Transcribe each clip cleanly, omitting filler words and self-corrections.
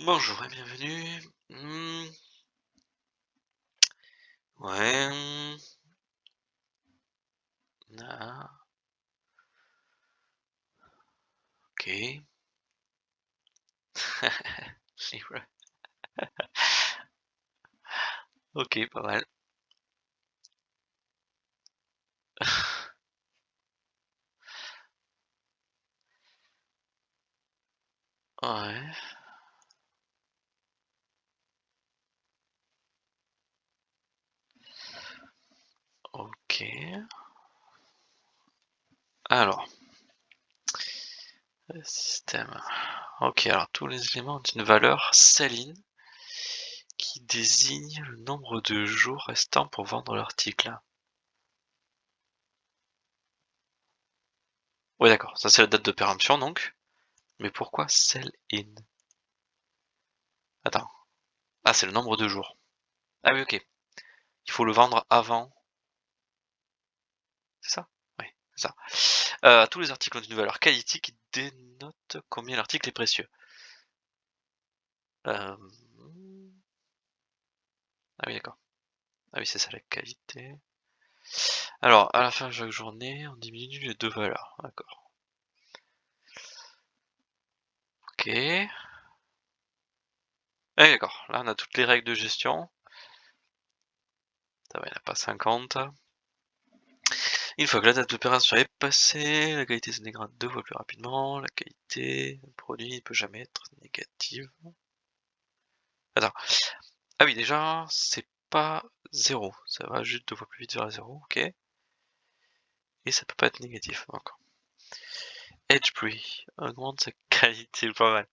Bonjour et bienvenue. Ouais. Ah, ok. Libre. Ok, pas mal. Ouais. Ok. Alors, le système. Ok, alors tous les éléments ont une valeur saline qui désigne le nombre de jours restants pour vendre l'article. Ouais, d'accord. Ça, c'est la date de péremption, donc. Mais pourquoi sell in? Attends. Ah, c'est le nombre de jours. Ah oui, ok. Il faut le vendre avant. C'est ça? Oui, c'est ça. Tous les articles ont une valeur qualité qui dénote combien l'article est précieux. Ah oui, d'accord. Ah oui, c'est ça la qualité. Alors, à la fin de chaque journée, on diminue les deux valeurs. D'accord. Ok. Ah oui, d'accord. Là, on a toutes les règles de gestion. Ça va, il n'y en a pas 50. Une fois que la date d'opération est passée, la qualité se dégrade 2 fois plus rapidement. La qualité du produit ne peut jamais être négative. Attends. Ah oui, déjà, c'est pas 0. Ça va juste 2 fois plus vite vers 0. Ok. Et ça peut pas être négatif. D'accord. Edge Tree augmente sa qualité, pas mal.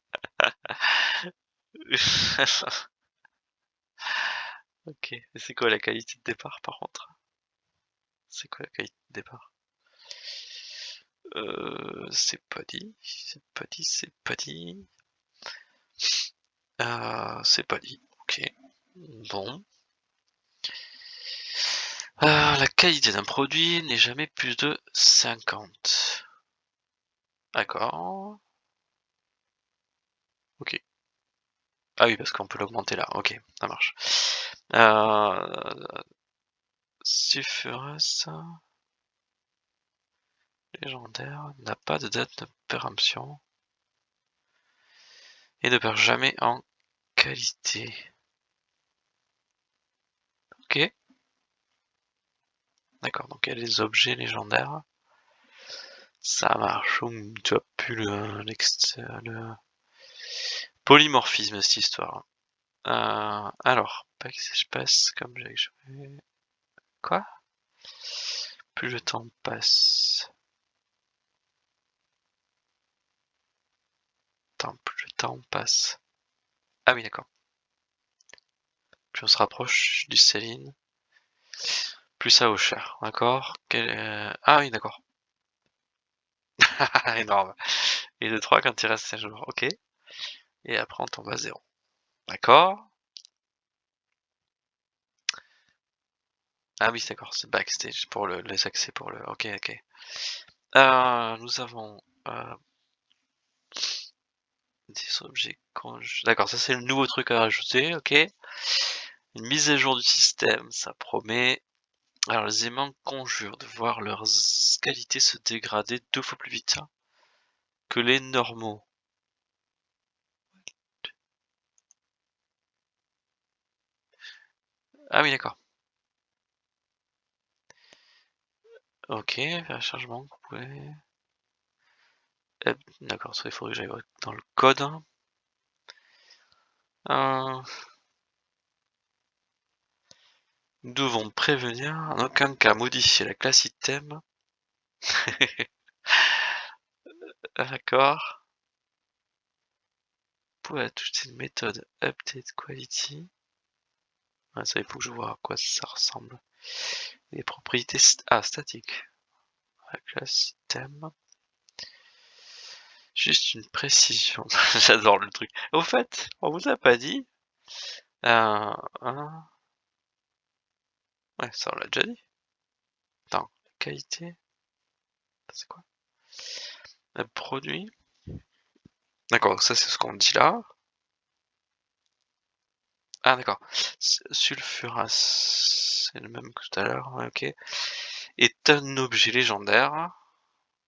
Ok, et c'est quoi la qualité de départ par contre? C'est quoi la qualité de départ? C'est pas dit, c'est pas dit, c'est pas dit. C'est pas dit, ok. Bon. La qualité d'un produit n'est jamais plus de 50. D'accord. Ok. Ah oui, parce qu'on peut l'augmenter là, ok, ça marche. Sulfurous légendaire n'a pas de date de péremption et ne perd jamais en qualité. Ok, d'accord, donc il y a les objets légendaires. Ça marche. Tu as pu le polymorphisme cette histoire. Alors, pas que je passe comme j'ai joué. Quoi? Plus le temps passe. Attends, plus le temps passe. Ah oui, d'accord. Plus on se rapproche du Céline, plus ça vaut cher. D'accord. Ah oui, d'accord. Énorme. Et de 3 quand il reste 5 jours. Ok. Et après on tombe à 0. D'accord. Ah oui, d'accord, c'est backstage pour les accès pour le. Ok, ok. Nous avons des objets conjugués. D'accord, ça c'est le nouveau truc à rajouter, ok. Une mise à jour du système, ça promet. Alors les aimants conjurent de voir leurs qualités se dégrader 2 fois plus vite que les normaux. Ah oui, d'accord. Ok, faire un chargement, vous pouvez. D'accord, ça il faudrait que j'aille dans le code. Euh, Nous devons prévenir en aucun cas modifier la classe item. D'accord. Pour ajouter une méthode update quality. Ah, ça il faut que je vois à quoi ça ressemble. Les propriétés statiques. La classe item. Juste une précision. J'adore le truc. Au fait, on vous a pas dit. Hein, ouais, ça on l'a déjà dit. Attends, la qualité. C'est quoi? Le produit. D'accord, ça c'est ce qu'on dit là. Ah d'accord. Sulfuras, c'est le même que tout à l'heure, ouais, ok. Est un objet légendaire.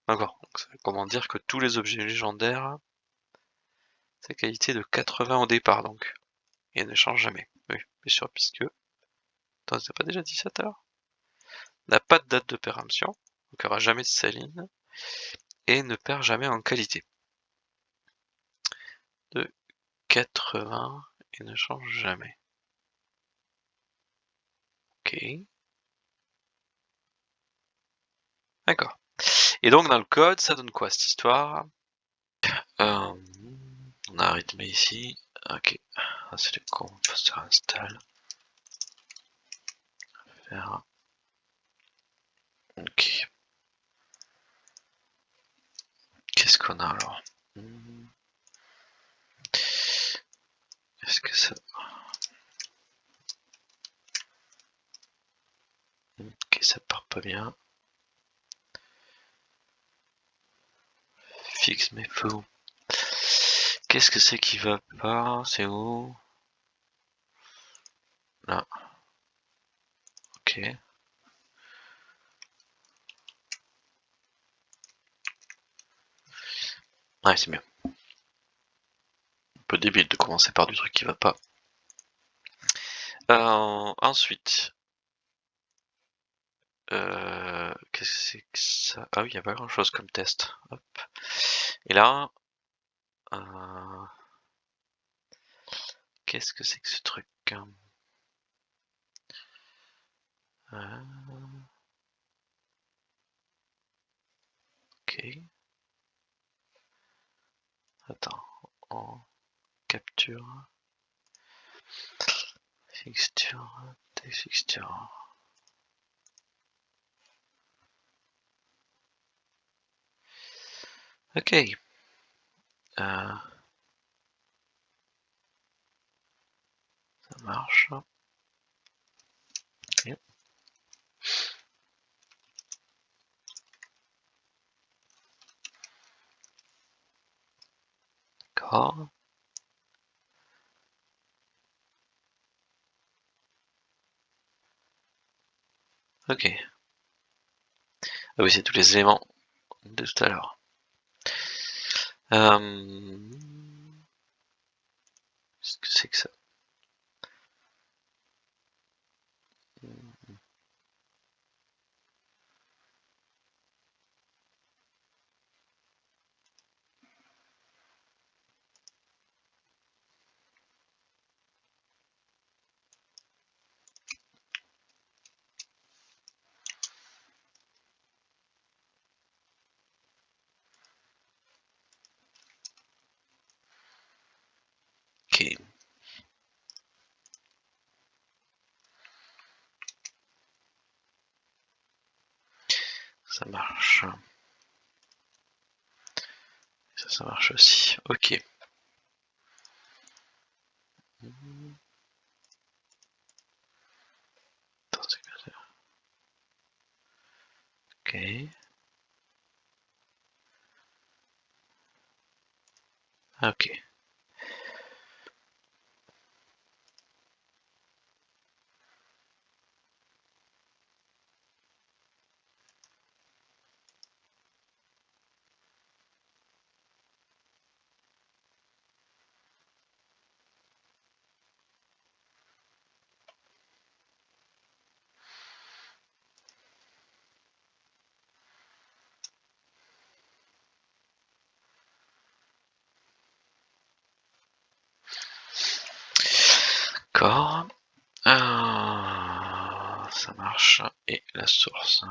D'accord. Comment dire que tous les objets légendaires, sa qualité de 80 au départ donc. Et elle ne change jamais. Oui, bien sûr, puisque. Attends, t'as pas déjà dit ça tout à l'heure? N'a pas de date de péremption, donc aura jamais de saline, et ne perd jamais en qualité. De 80 et ne change jamais. Ok. D'accord. Et donc dans le code, ça donne quoi cette histoire? On a un rythme ici. Ok. C'est le composter install. Faire. Ok. Qu'est-ce qu'on a alors? Est-ce que ça. Ok, ça part pas bien. Fixe mes faux. Qu'est-ce que c'est qui va pas? C'est où? Là. Ok. Ouais, c'est mieux. Un peu débile de commencer par du truc qui va pas. Ensuite. Qu'est-ce que c'est que ça? Ah oui, il n'y a pas grand chose comme test. Hop. Et là. Qu'est-ce que c'est que ce truc? Ok. Attends. En capture. Fixture. Texture. Ok. Ça marche. Ok. D'accord. Ok. Ah oui, c'est tous les éléments de tout à l'heure. Qu'est-ce que c'est que ça? Ok. Ça marche. Ça marche aussi. Ok. Attends, c'est quoi ça? Ok. Ok. D'accord. Ça marche. Et la source.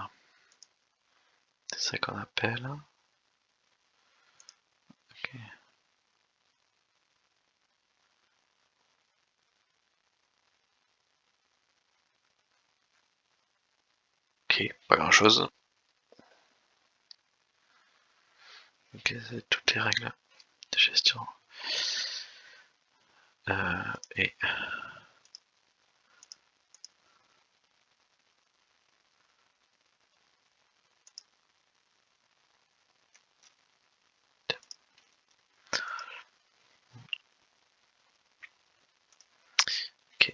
C'est ça qu'on appelle. Ok. Ok, pas grand chose. Ok, c'est toutes les règles de gestion. Et ok.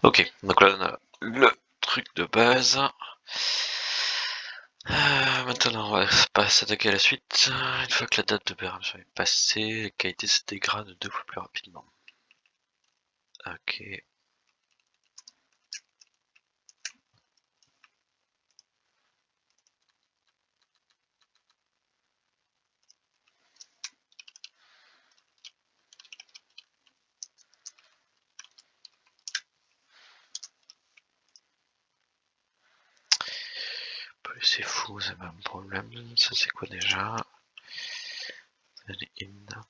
Ok, donc là on a le truc de base. Maintenant on va pas s'attaquer à la suite. Une fois que la date d'opération est passée, la qualité se dégrade 2 fois plus rapidement. Ok. C'est fou, c'est pas un problème. Ça c'est quoi déjà? In.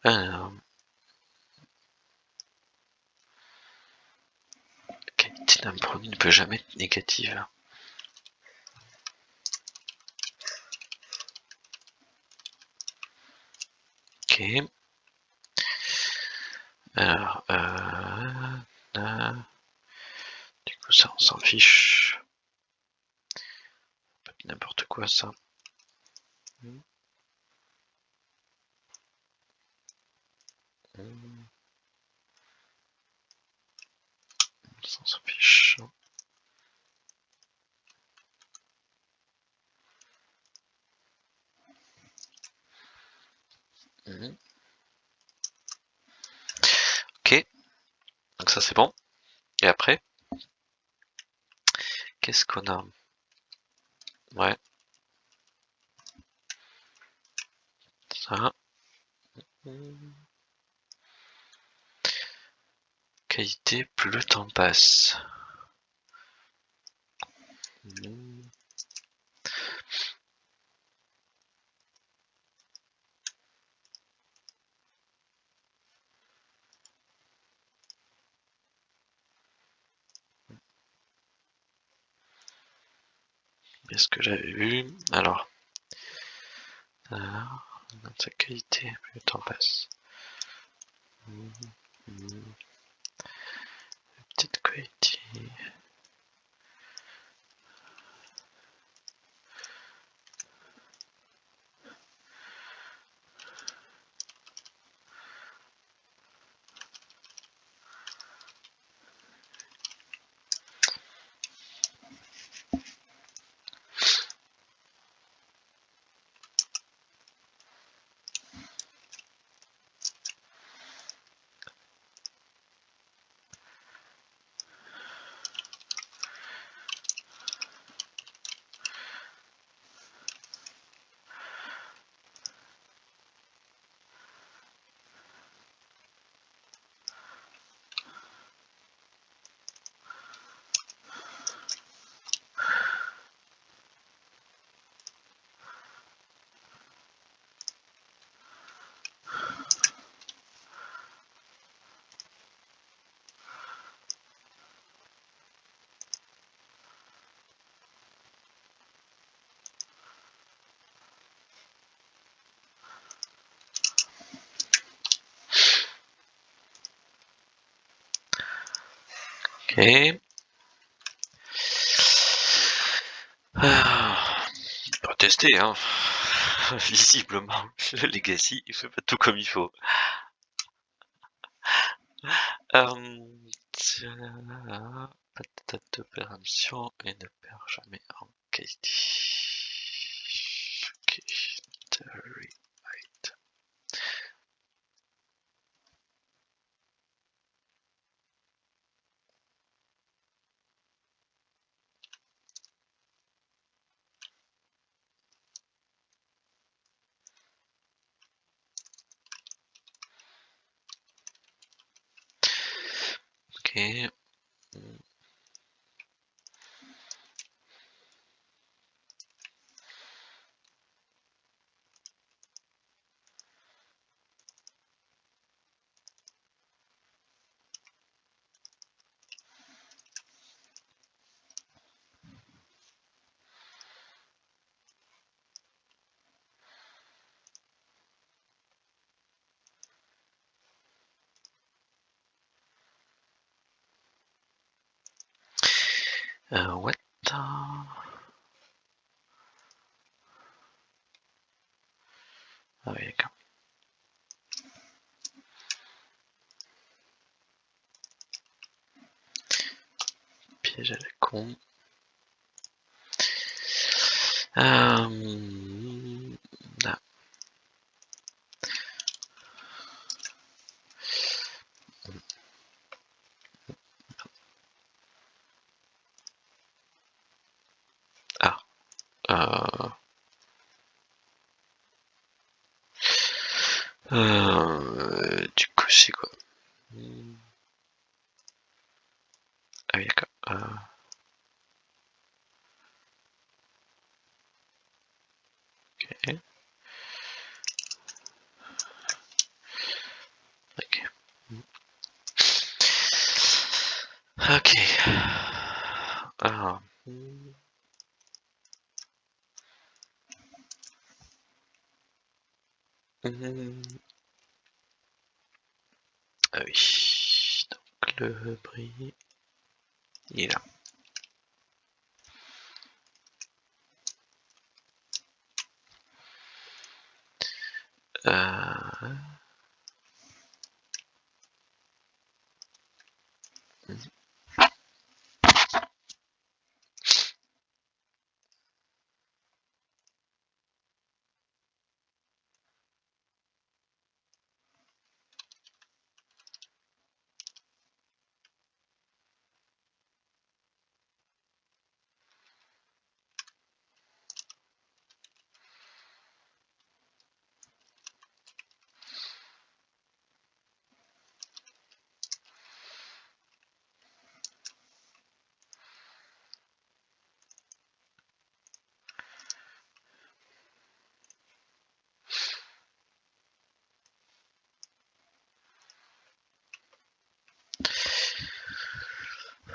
Alors, la qualité d'un produit ne peut jamais être négative. Ok. Alors, du coup ça on s'en fiche. N'importe quoi ça. Ça on s'en fiche. Ok, donc ça c'est bon. Et après, qu'est-ce qu'on a? Ouais. Ça. Qualité, plus le temps passe. Est-ce que j'avais vu? Alors, dans sa qualité, plus le temps passe. Petite qualité. Ok. On va tester, hein. Visiblement, le Legacy, il fait pas tout comme il faut. Pas de date d'opération et ne perd jamais en qualité. Ok, right. Ok. What? Ah oui, d'accord. Piège à la con. Ah. Du coup, c'est quoi? Ah oui, d'accord. Ok. Ok. Ok. Alors. Ah oui. Donc le prix, il est là.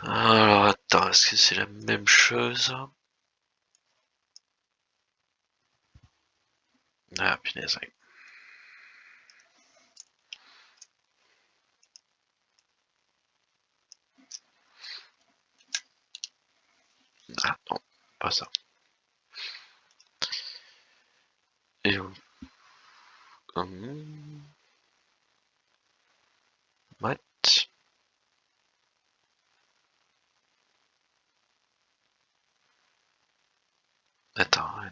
Alors attends, est-ce que c'est la même chose? Ah punaise, oui. Ah non, pas ça. Et où? What? Attends,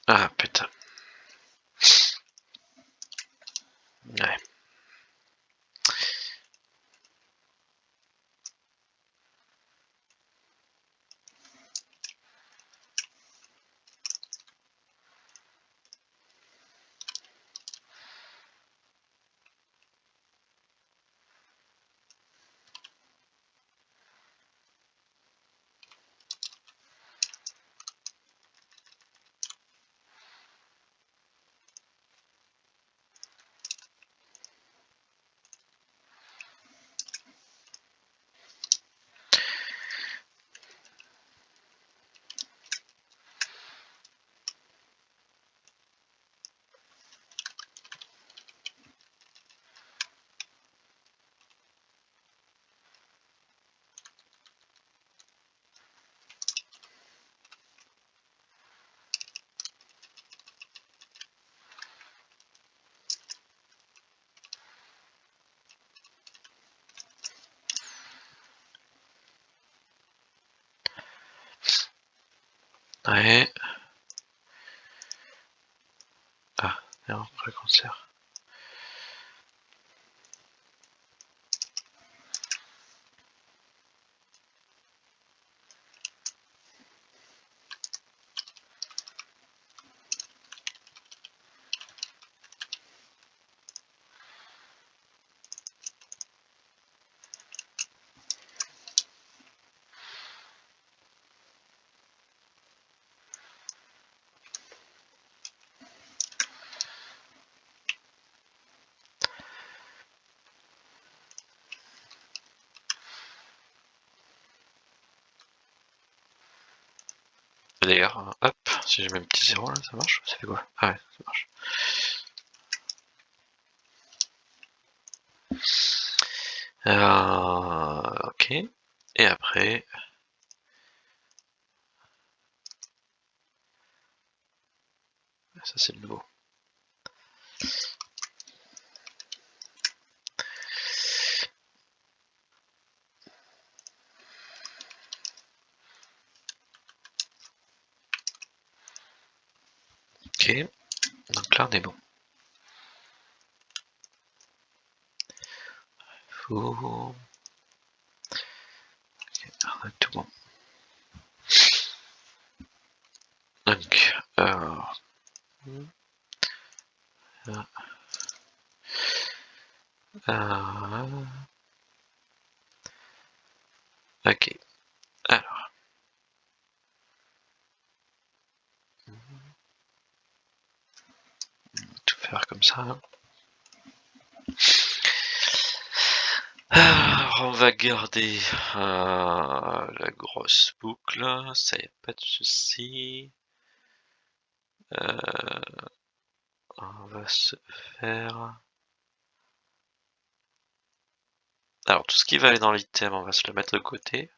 Ah putain. Ouais. Ouais. Ah, non, pré-concert. D'ailleurs, hop, si je mets un petit 0 là, ça marche? Ça fait quoi? Ah ouais, ça marche. Ok. Et après... Ça c'est le nouveau. Ok, donc là on est bon. Faut... Ok, on a tout bon. Donc, ok, alors. Tout faire comme ça. Alors, on va garder la grosse boucle, ça y a pas de souci. On va se faire... Alors, tout ce qui va aller dans l'item, on va se le mettre de côté.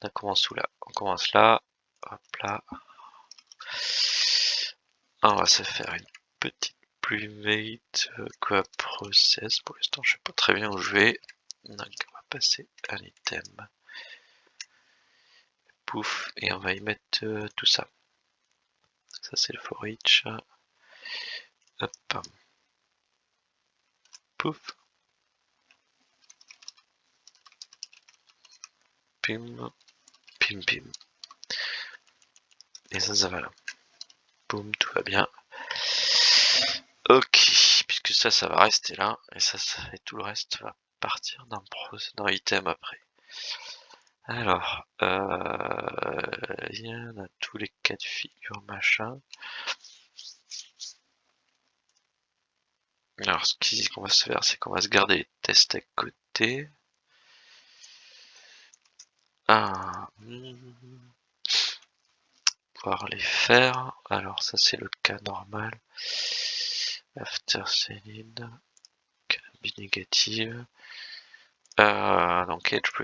On commence où là? On commence là. Hop là. On va se faire une petite private quoi process. Pour l'instant, je sais pas très bien où je vais. Donc, on va passer à l'item. Pouf, et on va y mettre tout ça. Ça, c'est le for each. Hop. Pouf. Pim. Pim pim. Et ça va là. Boum, tout va bien. Ok, puisque ça va rester là. Et ça, et tout le reste va partir dans item après. Alors, il y en a tous les cas de figure, machin. Alors, ce qu'on va se faire, c'est qu'on va se garder les tests à côté. Pouvoir les faire. Alors, ça, c'est le cas normal. After Céline. Cas négative. Donc, edge pre.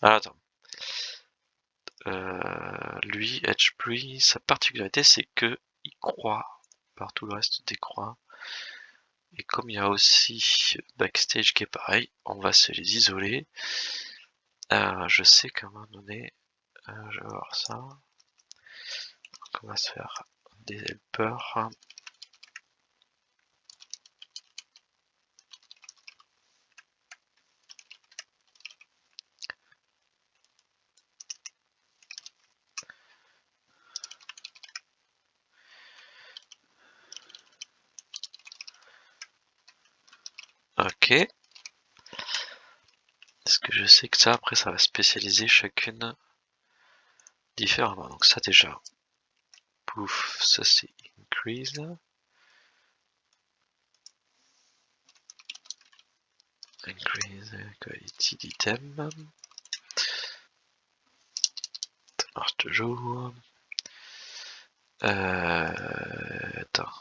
Ah, attends. Lui, edge pre, sa particularité, c'est que il croît par tout le reste des croix. Et comme il y a aussi backstage qui est pareil, on va se les isoler. Je sais qu'à un moment donné, je vais voir ça. Donc on va se faire des helpers. Ok. Est-ce que je sais que ça, après, ça va spécialiser chacune différemment. Donc ça déjà. Pouf, ça c'est increase. Increase quality d'item. Ça marche toujours. Attends.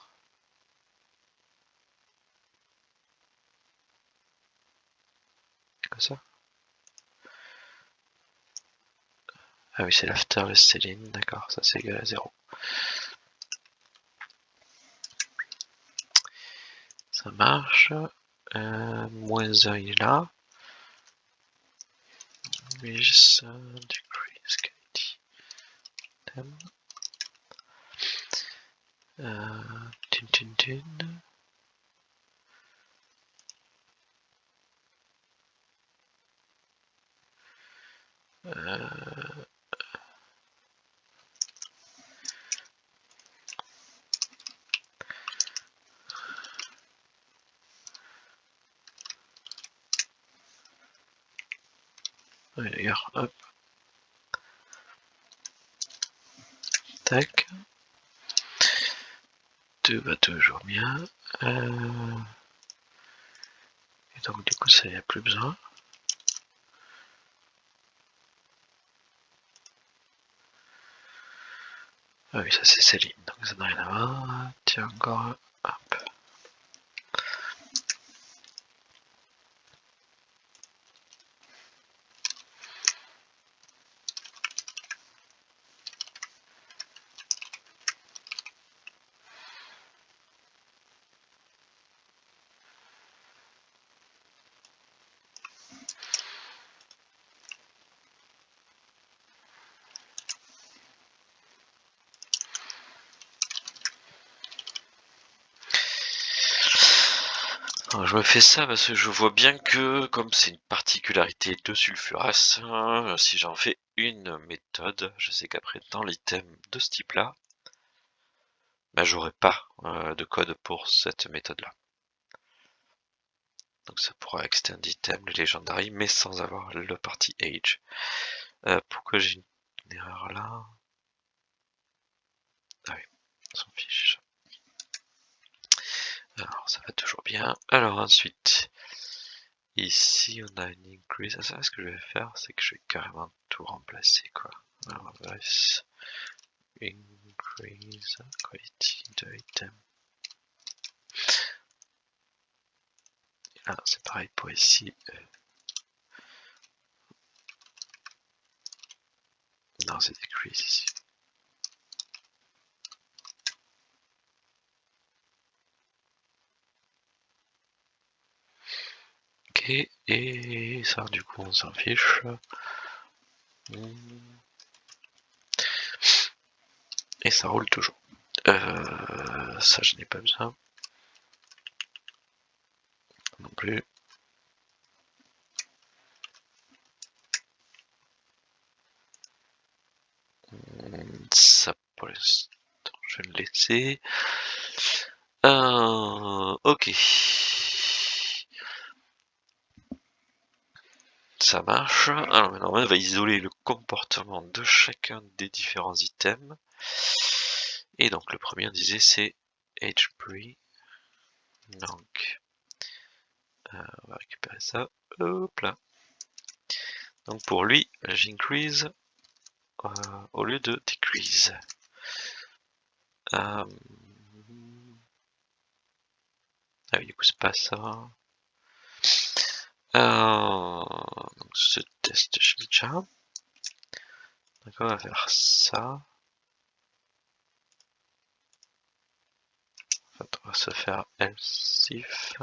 Comme ça. Ah oui, c'est l'after le Céline, d'accord, ça c'est égal à 0. Ça marche. Moins 1 il est là. Decrease quality. Tin. Ouais, d'ailleurs, hop. Tac. 2 va toujours bien. Et donc du coup ça y a plus besoin. Ah oui, ça c'est Céline, donc ça n'a rien à voir. Tiens, encore, hop. Alors, je me fais ça parce que je vois bien que, comme c'est une particularité de Sulfuras, si j'en fais une méthode, je sais qu'après dans l'item de ce type-là, bah, j'aurai pas de code pour cette méthode-là. Donc ça pourra extend item, le legendary, mais sans avoir le party age. Pourquoi j'ai une erreur là? Ah oui, on s'en fiche. Alors ça va toujours bien. Alors ensuite, ici on a une increase. Ah, ça, ce que je vais faire, c'est que je vais carrément tout remplacer quoi. Alors bref, increase quality de item. Et là c'est pareil pour ici. Non, c'est decrease ici. Ok, et ça du coup on s'en fiche. Et ça roule toujours. Ça je n'ai pas besoin. Non plus. Ça pour l'instant je vais le laisser. Ok. Ça marche. Alors maintenant on va isoler le comportement de chacun des différents items. Et donc le premier on disait c'est HP. Donc on va récupérer ça. Hop là. Donc pour lui, j'increase au lieu de decrease. Ah oui, du coup c'est pas ça. Donc ce test je l'ai déjà. Donc on va faire ça. En fait, on va se faire else if.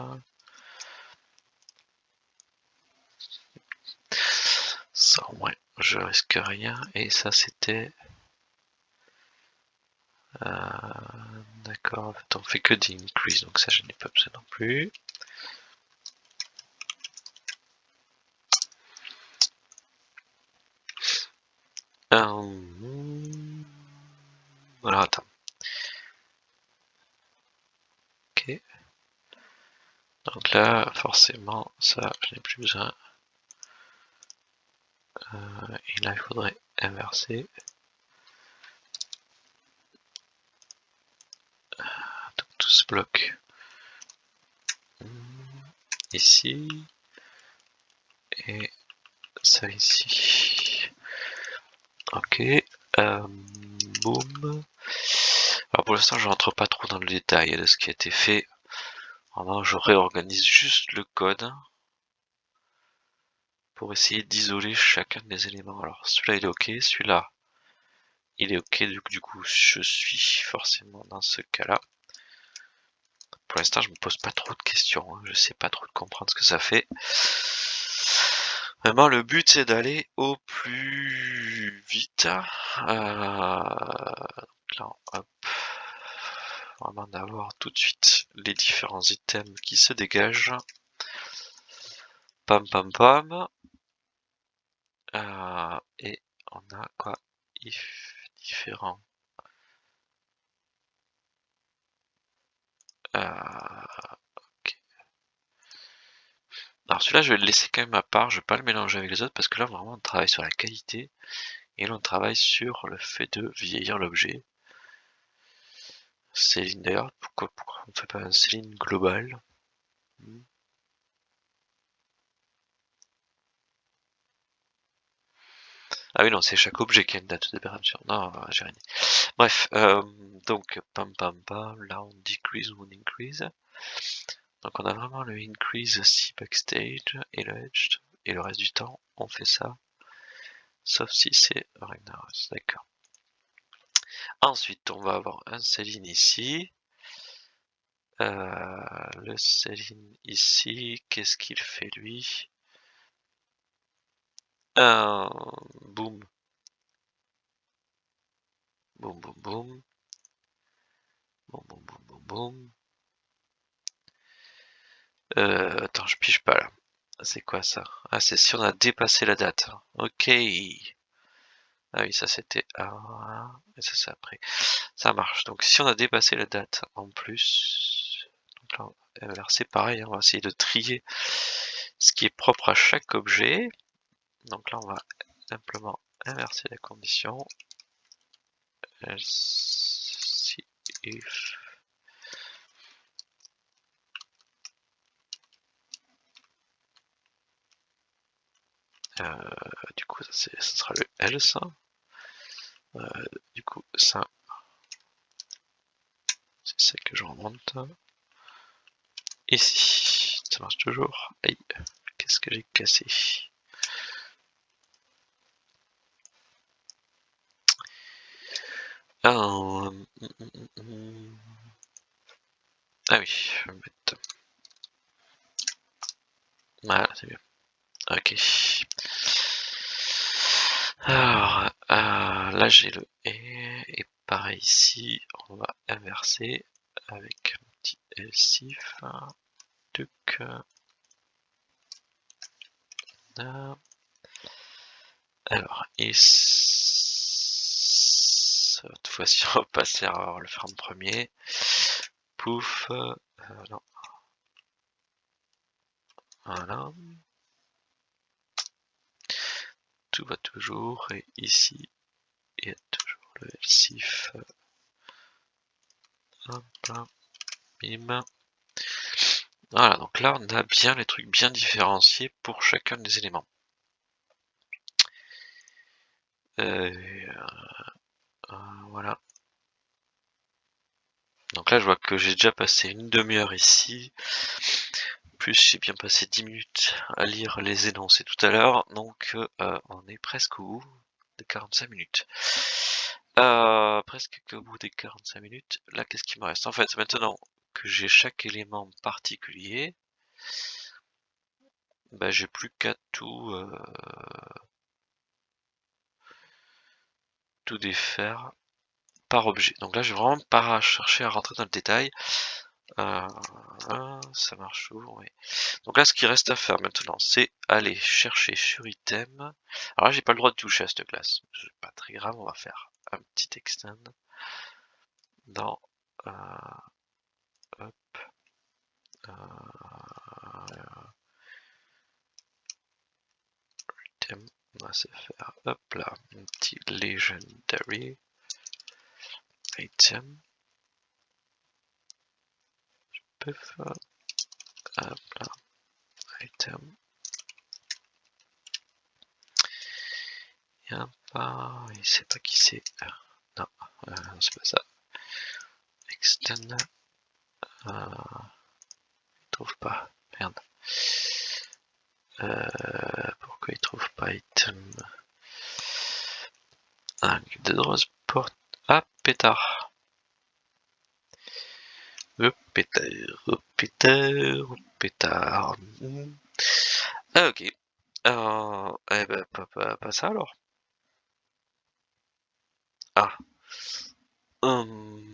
Ça au moins je risque rien. Et ça c'était. D'accord, en fait on fait que des increase, donc ça je n'ai pas besoin non plus. Voilà, attends. Ok. Donc là, forcément, ça, je n'ai plus besoin. Et là, il faudrait inverser. Donc tout se bloque ici. Et ça ici. Ok. Boum. Alors pour l'instant, je rentre pas trop dans le détail de ce qui a été fait. Vraiment, je réorganise juste le code pour essayer d'isoler chacun des éléments. Alors celui-là il est ok, celui-là il est ok, du coup je suis forcément dans ce cas-là. Pour l'instant je me pose pas trop de questions, hein. Je sais pas trop de comprendre ce que ça fait. Vraiment le but c'est d'aller au plus vite. Là, hop. Vraiment d'avoir tout de suite les différents items qui se dégagent. Pam pam pam. Et on a quoi? If différent. Ok. Alors celui-là je vais le laisser quand même à part, je vais pas le mélanger avec les autres parce que là vraiment on travaille sur la qualité et là on travaille sur le fait de vieillir l'objet. Céline d'ailleurs, pourquoi on ne fait pas un Céline global? Ah oui, non, c'est chaque objet qui a une date de péremption. Non, j'ai rien dit. Bref, donc, pam pam pam, là on decrease ou on increase. Donc on a vraiment le increase si backstage et le edge, et le reste du temps on fait ça. Sauf si c'est Ragnaros, d'accord. Ensuite on va avoir un Céline ici. Le Céline ici, qu'est-ce qu'il fait lui? Boum. Boum boum boum. Boum boum boum boum boum. Attends, je pige pas là. C'est quoi ça? Ah, c'est si on a dépassé la date. Ok. Ah oui, ça c'était avant, et ça c'est après. Ça marche. Donc si on a dépassé la date en plus, donc là, c'est pareil, on va essayer de trier ce qui est propre à chaque objet. Donc là, on va simplement inverser la condition. Else if du coup, ça sera le else. Du coup, ça, c'est ça que je remonte. Ici, ça marche toujours. Aïe, qu'est-ce que j'ai cassé? Ah oui, je vais mettre. Voilà, c'est bien. Ok. Alors, là j'ai le et pareil ici, on va inverser avec un petit elsif. Tuc. Alors, et cette fois-ci, on va passer à le faire en premier. Pouf. Non. Voilà. Tout va toujours. Et ici, il y a toujours le elsif. Hop là. Bim. Voilà, donc là, on a bien les trucs bien différenciés pour chacun des éléments. Voilà. Donc là, je vois que j'ai déjà passé une demi-heure ici. Plus j'ai bien passé 10 minutes à lire les énoncés tout à l'heure. Donc on est presque au bout des 45 minutes. Presque au bout des 45 minutes. Là, qu'est-ce qui me reste? En fait, maintenant que j'ai chaque élément particulier, bah, j'ai plus qu'à tout défaire par objet. Donc là, je vais vraiment pas chercher à rentrer dans le détail. Ça marche toujours, oui. Donc là, ce qui reste à faire maintenant, c'est aller chercher sur item. Alors là, j'ai pas le droit de toucher à cette classe. C'est pas très grave, on va faire un petit extend dans hop, item. On va se faire hop là, un petit legendary item. Puff, hop là, item. Il sait pas qui c'est. Non, c'est pas ça. Extend. Il trouve pas. Merde. Pourquoi il trouve pas item? Un de rose porte. Ah, pétard. Pétard, pétard, pétard. Ah, ok. Eh ben, pas ça alors. Ah. Hum,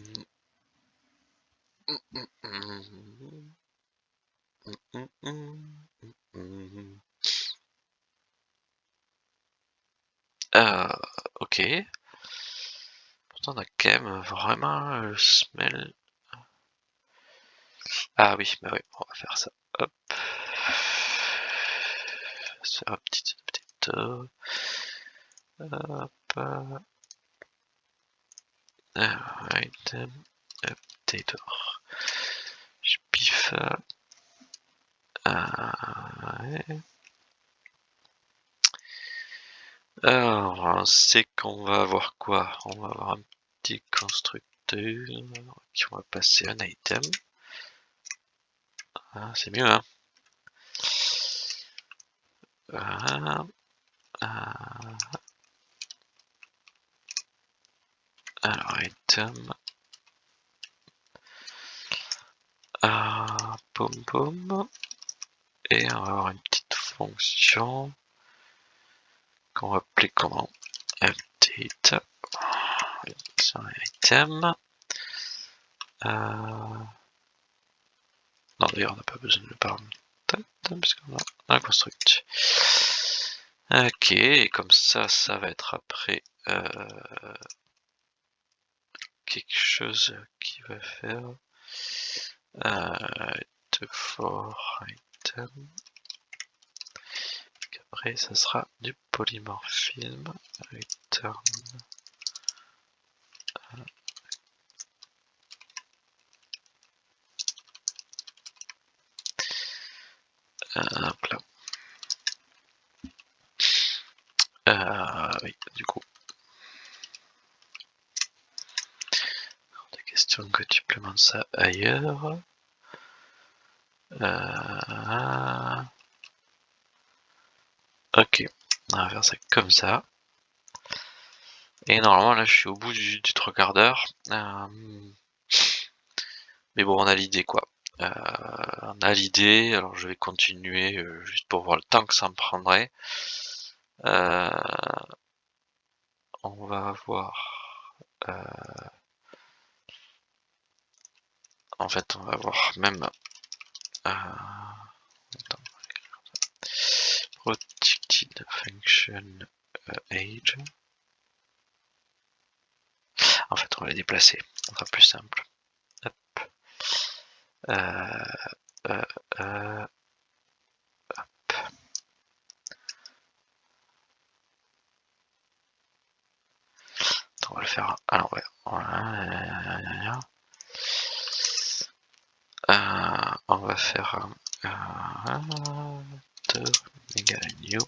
hum, hum, hum. Ok. Pourtant, on a quand même vraiment le smell. Ah oui, bah oui, on va faire ça. Hop. Se faire un petit update. Hop. Item updater. Je piffe. Ouais. Alors, on sait qu'on va avoir quoi? On va avoir un petit constructeur qui va passer un item. Ah, c'est mieux, hein? Voilà. Alors, item. Pom pom. Et on va avoir une petite fonction qu'on va appeler comment? Update. Sur item. Non, d'ailleurs, on n'a pas besoin de le parler. Parce qu'on a un construct. Ok, et comme ça va être après quelque chose qui va faire for item. Après, ça sera du polymorphisme. Return. Hop là. Oui, du coup. La question que tu implémentes ça ailleurs. Ok, on va faire ça comme ça. Et normalement là je suis au bout du 3/4 d'heure. Mais bon, on a l'idée quoi. On a l'idée, alors je vais continuer juste pour voir le temps que ça me prendrait. On va avoir en fait on va avoir même protected function age. En fait on va les déplacer, ça sera plus simple. Hop. Hop. On va le faire à l'envers. Voilà. On va faire méga new.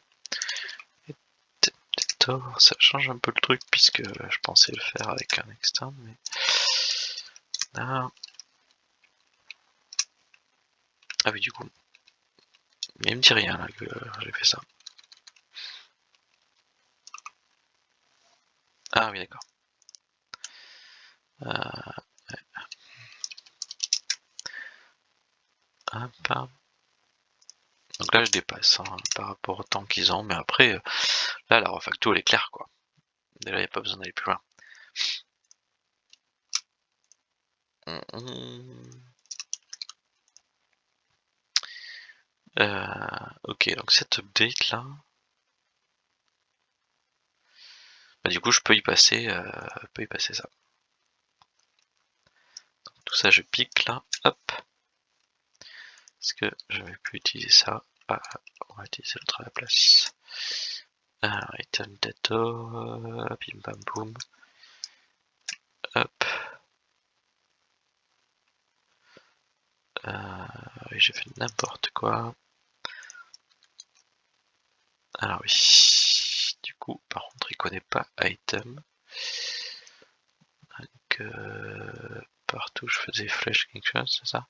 Ça change un peu le truc puisque je pensais le faire avec un externe, mais là. Ah oui, du coup, mais il me dit rien là que j'ai fait ça. Ah oui, d'accord. Hop. Donc là, je dépasse hein, par rapport au temps qu'ils ont, mais après, là, la refacto, elle est claire, quoi. Déjà, il n'y a pas besoin d'aller plus loin. Ok, donc cette update là, bah, du coup, je peux y passer ça. Donc, tout ça, je pique là, hop. Est-ce que je vais plus utiliser ça? Ah, on va utiliser l'autre à la place. Return data, bim bam boum. Hop. Oui, j'ai fait n'importe quoi. Alors oui. Du coup, par contre, il connaît pas item. Donc, partout je faisais flèche quelque chose, c'est ça?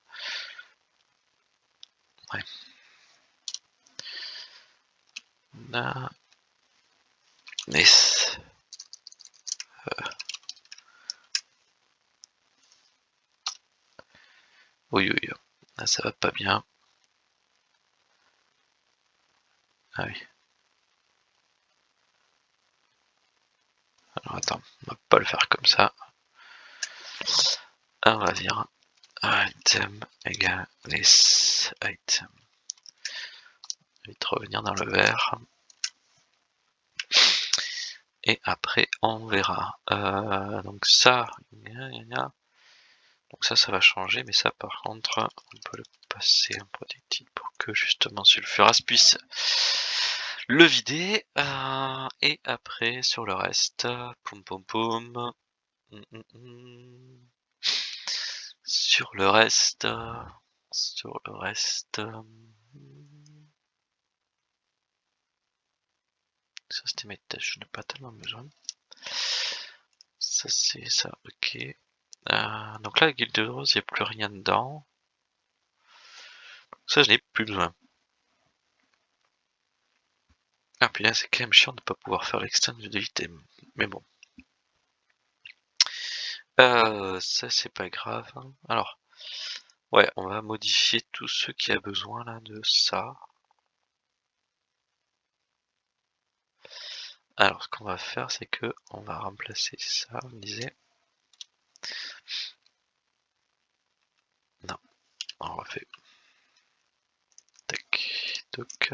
Ouais. Là. Nice. Oui, oui, là ça va pas bien. Ah oui. Alors attends, on va pas le faire comme ça. On va dire item égale less item. Vite revenir dans le vert. Et après on verra. Donc ça, donc ça va changer, mais ça par contre, on peut le passer en protected pour que justement Sulfuras puisse le vider. Et après sur le reste, poum poum poum. Sur le reste, Ça c'était mes tâches, je n'ai pas tellement besoin. Ça c'est ça, ok. Donc là, la guilde de rose, il n'y a plus rien dedans. Ça, je n'ai plus besoin. Ah, puis là, c'est quand même chiant de ne pas pouvoir faire l'extend de l'item. Mais bon. Ça, c'est pas grave. Hein. Alors, ouais, on va modifier tous ceux qui a besoin là de ça. Alors, ce qu'on va faire, c'est que on va remplacer ça, on disait. Non, on refait. Tac, donc.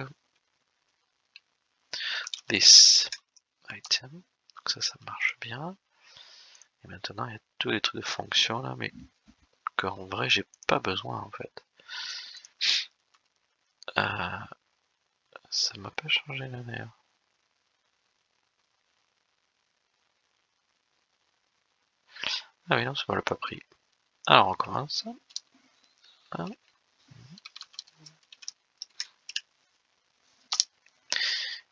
This item. Donc ça marche bien. Et maintenant, il y a tous les trucs de fonction là, mais qu'en vrai, j'ai pas besoin en fait. Ça m'a pas changé là d'ailleurs. Ah oui, non, ça me l'a pas pris. Alors on recommence. Ah.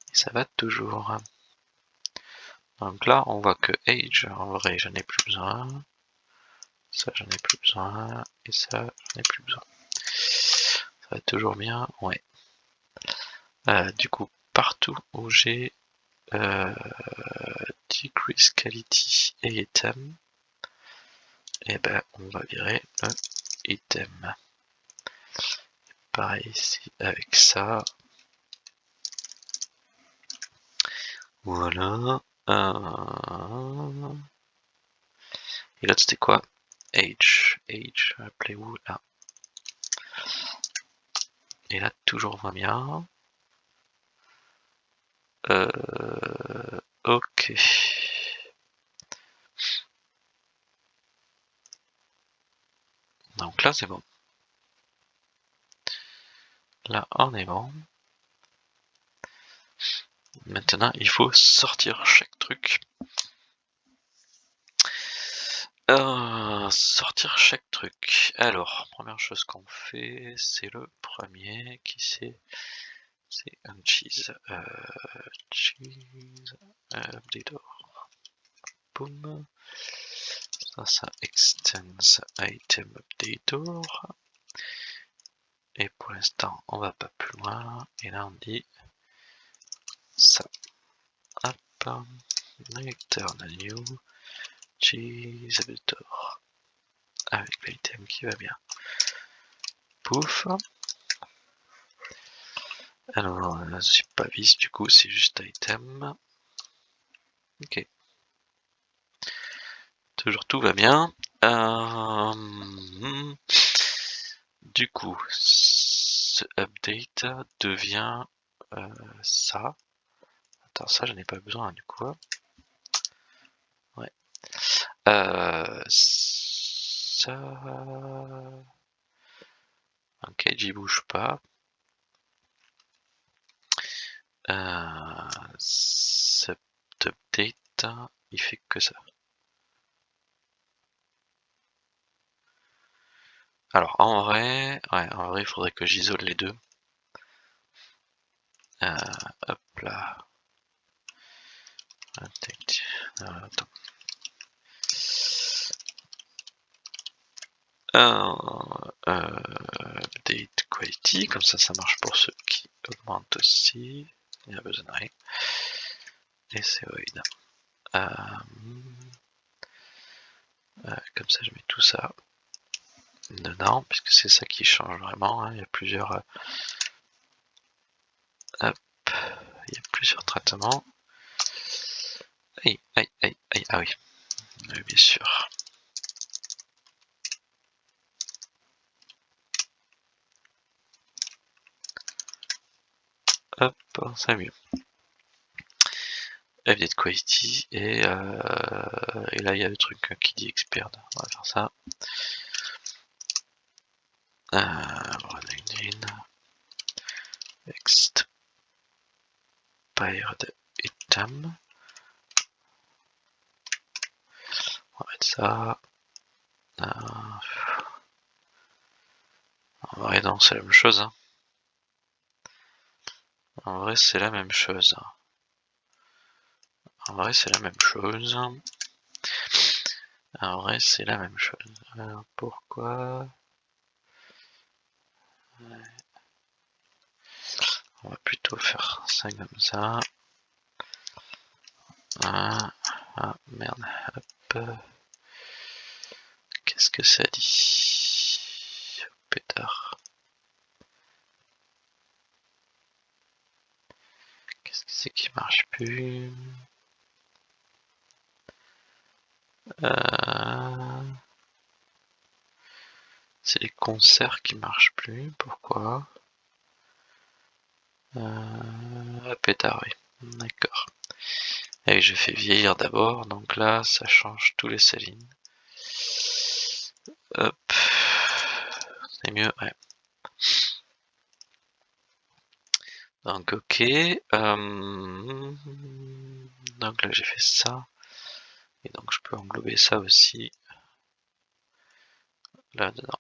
Et ça va toujours. Donc là, on voit que Age, en vrai, j'en ai plus besoin. Ça, j'en ai plus besoin. Et ça, j'en ai plus besoin. Ça va toujours bien, ouais. Du coup, partout où j'ai Decrease Quality et Item, et ben, on va virer le Item. Pareil ici avec ça. Voilà. Et l'autre c'était quoi? Age. Age, appelez-vous là. Et là, toujours va bien. Ok. Donc là, c'est bon. Là, on est bon. Maintenant, il faut sortir chaque truc. Sortir chaque truc. Alors, première chose qu'on fait, c'est le premier qui c'est un cheese. Cheese updater. Boom. Ça extends item updater. Et pour l'instant, on va pas plus loin. Et là, on dit ça. Hop. Return new cheese updater. Avec l'item qui va bien. Pouf. Alors, supervise, du coup, c'est juste item. Ok. Toujours tout va bien. Du coup, ce update devient ça. Attends, ça, je n'ai pas besoin, du coup. Ouais. Ça... Ok, j'y bouge pas. Cet update, il fait que ça. Alors en vrai, il faudrait que j'isole les deux. Hop là. Attends. Update quality, comme ça marche pour ceux qui augmentent aussi. Il n'y a besoin de rien. Et c'est void. Comme ça, je mets tout ça dedans, puisque c'est ça qui change vraiment. Hein. Il y a plusieurs. Hop, il y a plusieurs traitements. Aïe, aïe, aïe, aïe, ah oui, bien sûr. Hop, ça mieux. Update quality et là il y a le truc qui dit expired. On va faire ça. Expired item. On va mettre ça. En vrai non, c'est la même chose. Hein. En vrai c'est la même chose. En vrai, c'est la même chose. En vrai, c'est la même chose. Alors, pourquoi? On va plutôt faire ça comme ça. Ah, merde. Hop. Qu'est-ce que ça dit? Pétard. Qu'est-ce que c'est qui marche plus? C'est les concerts qui marchent plus. Pourquoi? Pétard, oui. D'accord. Et je fais vieillir d'abord, donc là, ça change tous les salines. Hop. C'est mieux, ouais. Donc, ok. Donc là, j'ai fait ça. Et donc, je peux englober ça aussi. Là-dedans.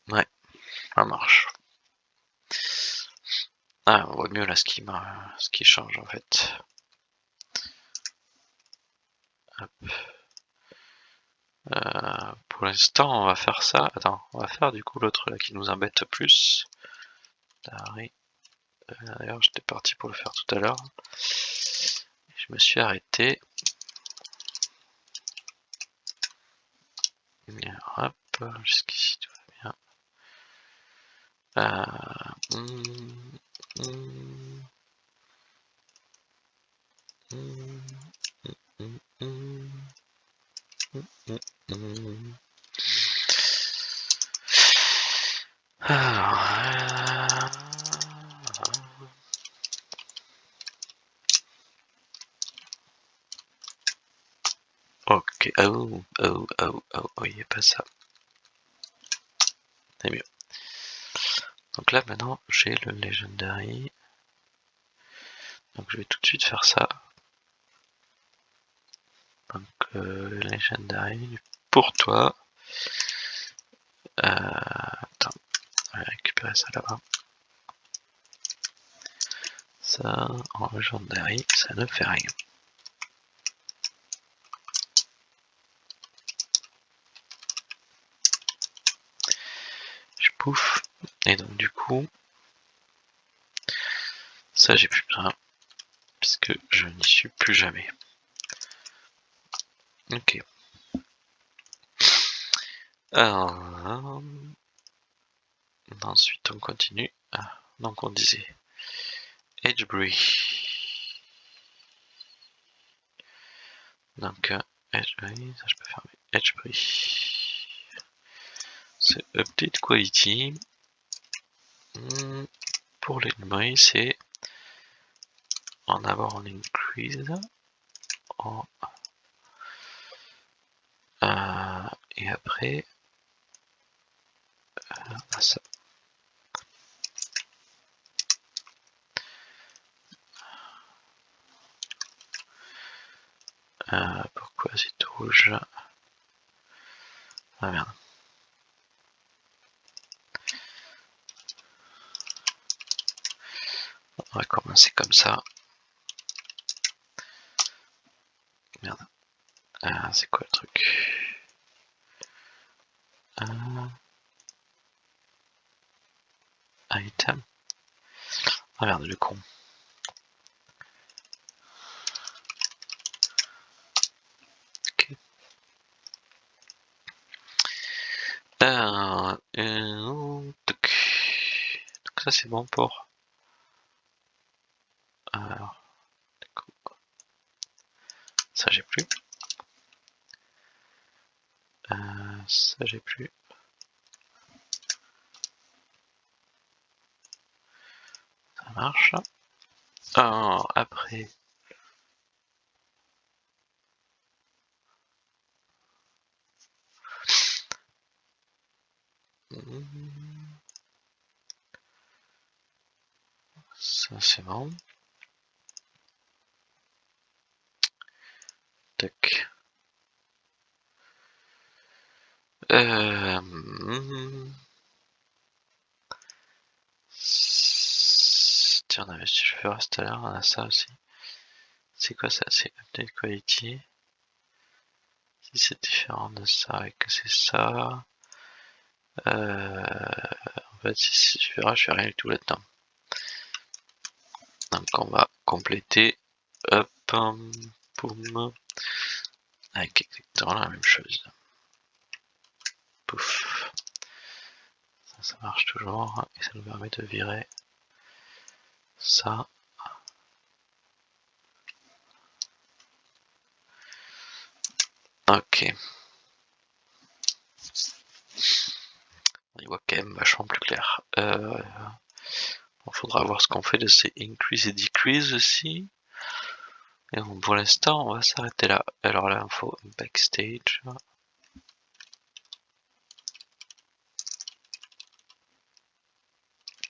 Ouais, ça marche. Ah, on voit mieux là ce qui change en fait. Hop. Pour l'instant, on va faire ça. Attends, on va faire du coup l'autre là qui nous embête plus. D'ailleurs, j'étais parti pour le faire tout à l'heure. Je me suis arrêté. Hop, jusqu'ici tout va bien. Ok, oh, il n'y a pas ça. C'est mieux. Donc là maintenant j'ai le Legendary. Donc je vais tout de suite faire ça. Donc Legendary pour toi. Attends, on va récupérer ça là-bas. Ça en Legendary, ça ne fait rien. Je pouffe. Et donc du coup, ça j'ai plus besoin. Puisque je n'y suis plus jamais. Ok. Alors, ensuite on continue. Donc on disait Edgebury. Donc Edgebury, ça je peux fermer. Edgebury. C'est Update Quality. Pour l'Edgebury, c'est en avoir en increase. Et après ça. Pourquoi c'est tout rouge? Ah merde. On va commencer comme ça. Merde. C'est quoi le truc? Item. Ah merde, le con. Ok. Donc ça c'est bon pour. Alors, ça j'ai plus. Ça j'ai plus. Ça marche. Alors, après. Ça c'est bon. Tac. Tiens, on avait si je fais tout à l'heure, on a ça aussi. C'est quoi ça? C'est update quality. Si c'est différent de ça et que c'est ça. En fait, si je fais rien du tout là-dedans. Donc on va compléter. Hop, boum. Avec exactement la même chose. Pouf. Ça marche toujours. Et ça nous permet de virer ça. Ok. On y voit quand même vachement plus clair. Il faudra voir ce qu'on fait de ces increase et decrease aussi. Et bon, pour l'instant, on va s'arrêter là. Alors là, il faut backstage.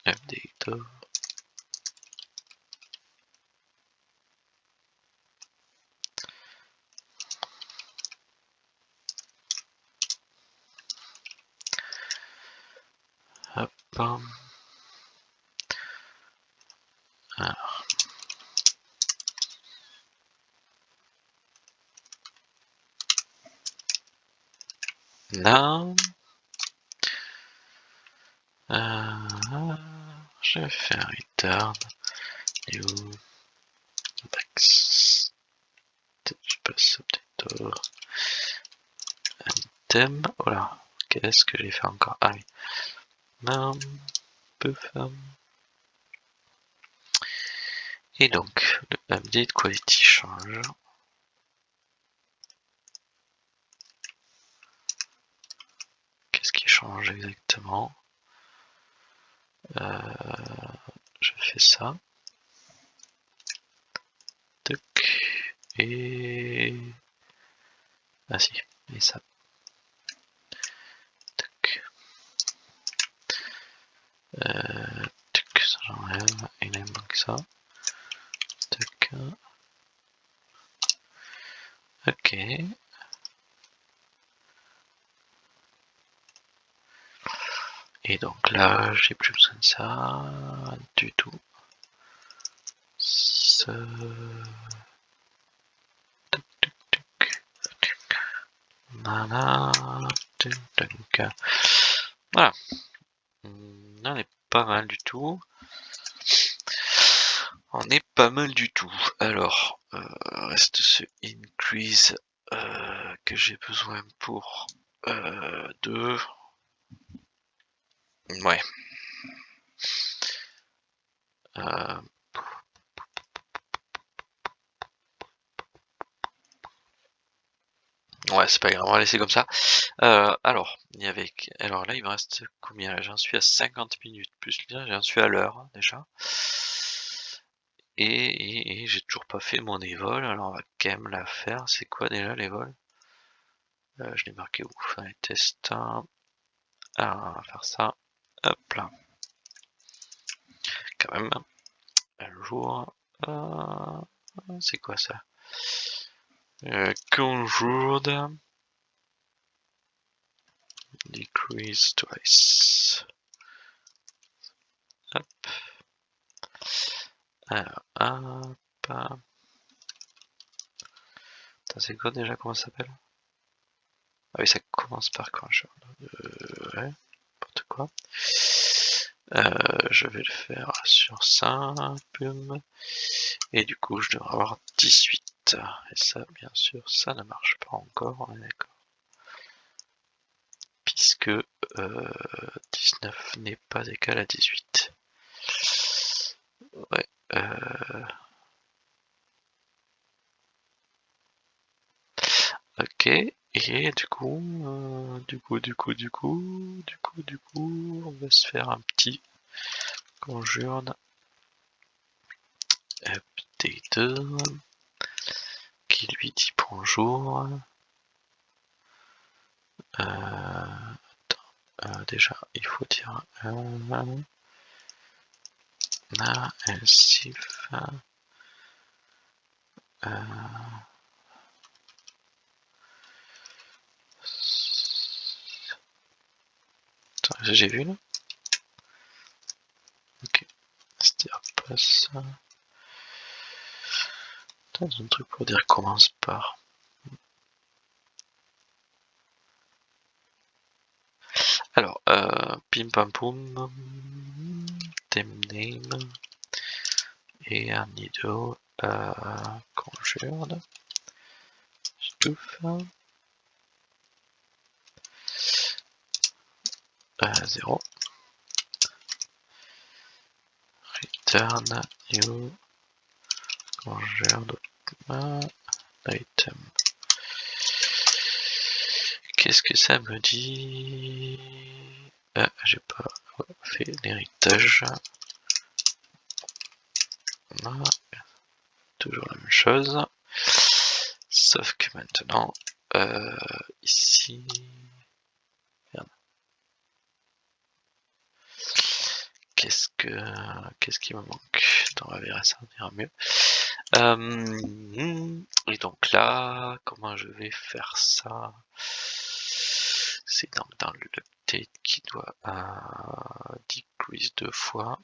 Update. Hop. Alors. Là. Je vais faire return. New. Backstage. Pass update. Item. Voilà. Qu'est-ce que j'ai fait encore? Ah oui. Et donc, le update quality change. Qu'est-ce qui change exactement? Je fais ça. Tuc. Et... Ah si, et ça. Tuc. Tuc, ça j'enlève. Il me manque ça. Tuc. Ok. Et donc là, j'ai plus besoin de ça du tout. Voilà. On est pas mal du tout. On est pas mal du tout. Alors, reste ce increase que j'ai besoin pour 2. Ouais. Ouais, c'est pas grave, on va laisser comme ça. Alors, alors là, il me reste combien? J'en suis à 50 minutes, plus là, j'en suis à l'heure déjà. Et j'ai toujours pas fait mon évol, alors on va quand même la faire. C'est quoi déjà l'évol? Je l'ai marqué où? Enfin, les tests. Alors, on va faire ça. Hop là. Quand même. Un jour. C'est quoi ça? Conjured. Decrease twice. Hop. Alors, hop. C'est quoi déjà? Comment ça s'appelle? Ah oui, ça commence par Conjured. Ouais, n'importe quoi. Je vais le faire sur ça. Et du coup, je devrais avoir 18. Et ça, bien sûr, ça ne marche pas encore, on est d'accord. Puisque 19 n'est pas égal à 18. Ouais. Ok. Et du coup, on va se faire un petit conjure update qui lui dit bonjour. Déjà, il faut dire sif. J'ai vu là. Ok. Stop. passe. T'as un truc pour dire commence par. Alors, pim pam poum, theme name, et un nido, conjured, stuff, 0, return new conjured item. Qu'est-ce que ça me dit? J'ai pas fait l'héritage. Toujours la même chose. Sauf que maintenant, ici... Merde. Qu'est-ce qui me manque? Attends, on va verra ça, on ira mieux. Et donc là, comment je vais faire ça? C'est donc dans l'update qui doit decrease 2 fois.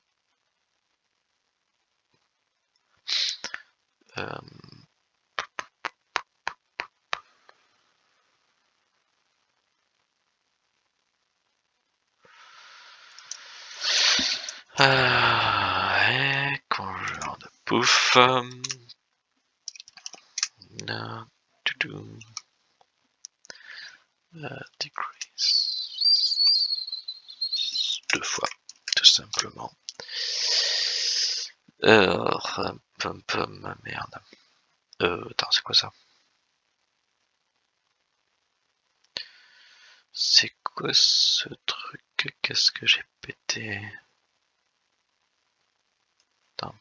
Conjure de pouf. Decrease 2 fois, tout simplement. Merde. Attends, c'est quoi ça? C'est quoi ce truc? Qu'est-ce que j'ai pété? Attends.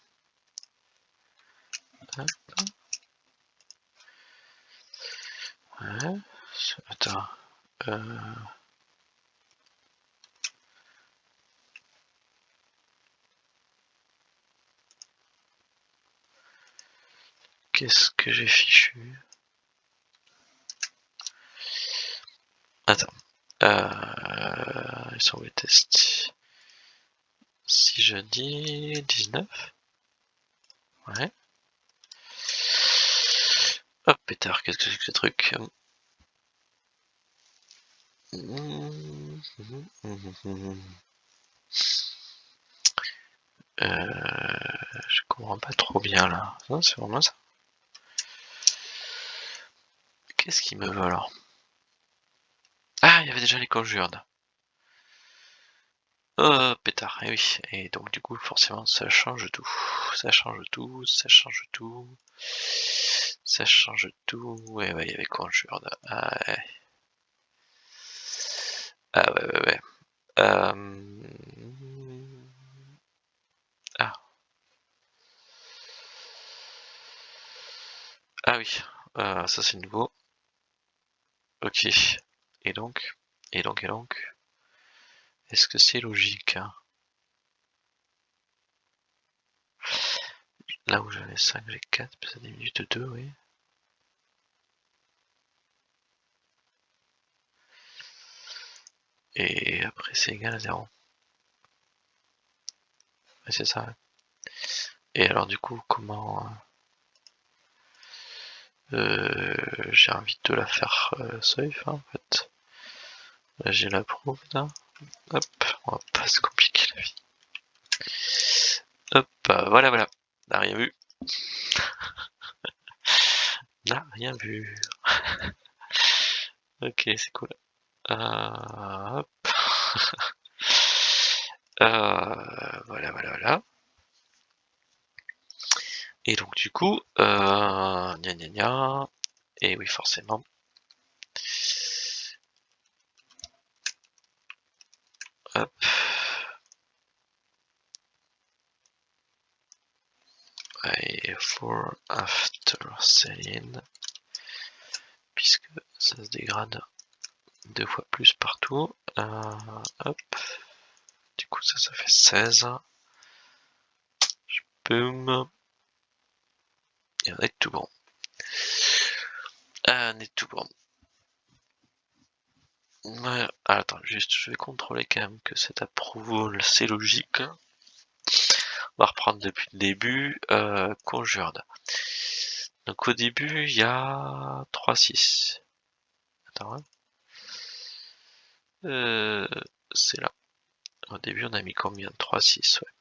Ouais. Attends. Qu'est-ce que j'ai fichu? Attends. Ils sont où les tests? Si je dis 19? Ouais. Hop, pétard, qu'est-ce que c'est que ce truc? Je comprends pas trop bien là. Non, c'est vraiment ça. Qu'est-ce qu'il me veut alors? Ah, il y avait déjà les conjured. Oh, pétard, et oui. Et donc du coup, forcément, ça change tout. Ça change tout, ça change tout. Ça change tout. Ouais, il y avait conjured. Ah ouais. Ah ouais. Ah. Ah oui, ça c'est nouveau. Ok. Et donc, est-ce que c'est logique, hein? Là où j'avais 5, j'ai 4, ça diminue de 2, oui. Et après c'est égal à 0. Ouais, c'est ça. Ouais. Et alors du coup, comment... j'ai envie de la faire safe, hein, en fait. Là j'ai la preuve, là. Hop, on va pas se compliquer la vie. Hop, voilà. N'a rien vu. N'a rien vu. Ok, c'est cool. Hop. Voilà. Et donc du coup, gna. Et oui, forcément. Hop. Et for after selling, puisque ça se dégrade 2 fois plus partout. Hop. Du coup, ça fait 16. Boum. Et on est tout bon. Ouais, attends, juste, je vais contrôler quand même que cet approval, c'est logique. On va reprendre depuis le début. Conjured. Donc au début, il y a 3-6. Attends, hein. C'est là. Au début, on a mis combien? 3-6, ouais.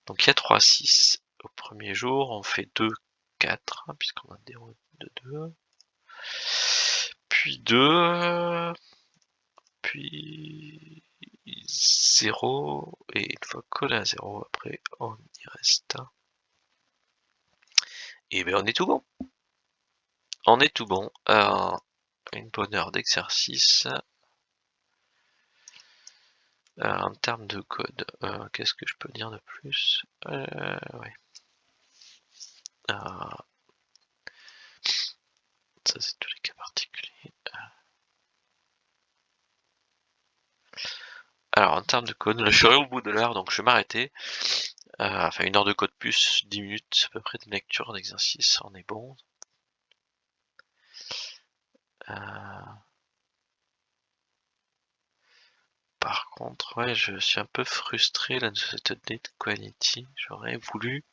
Donc il y a 3-6. Au premier jour, on fait 2-4, hein, puisqu'on a des roues de 2. Puis 2. Puis 0. Et une fois collé à 0, après, on y reste. Et bien, on est tout bon. On est tout bon. Une bonne heure d'exercice. En termes de code, qu'est-ce que je peux dire de plus? Ouais. Ça, c'est tous les cas particuliers. Alors, en termes de code, là, je suis au bout de l'heure, donc je vais m'arrêter. Enfin, 1 heure de code plus 10 minutes à peu près de lecture d'exercice, on est bon. Par contre, ouais, je suis un peu frustré là de cette date quality. J'aurais voulu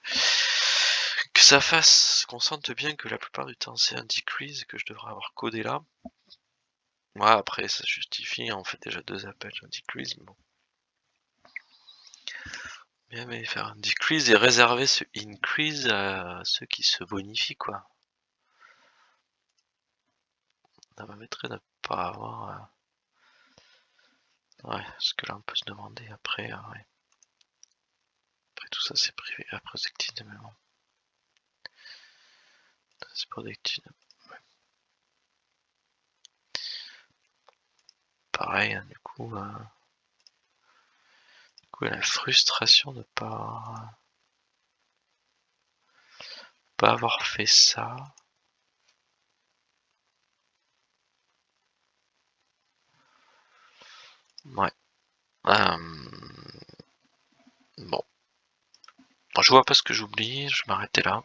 que ça fasse, qu'on sente bien que la plupart du temps c'est un decrease que je devrais avoir codé là. Ouais, après ça justifie, on fait déjà 2 appels un decrease, mais bon. Bien, mais faire un decrease et réserver ce increase à ceux qui se bonifient, quoi. Ça m'amettrait de ne pas avoir. Ouais, parce que là on peut se demander après. Ouais. Après tout ça c'est privé, après c'est actif de mémoire. C'est productif. Ouais. Pareil, hein, du coup, la frustration de pas avoir fait ça. Ouais. Bon. Je vois pas ce que j'oublie, je vais m'arrêter là.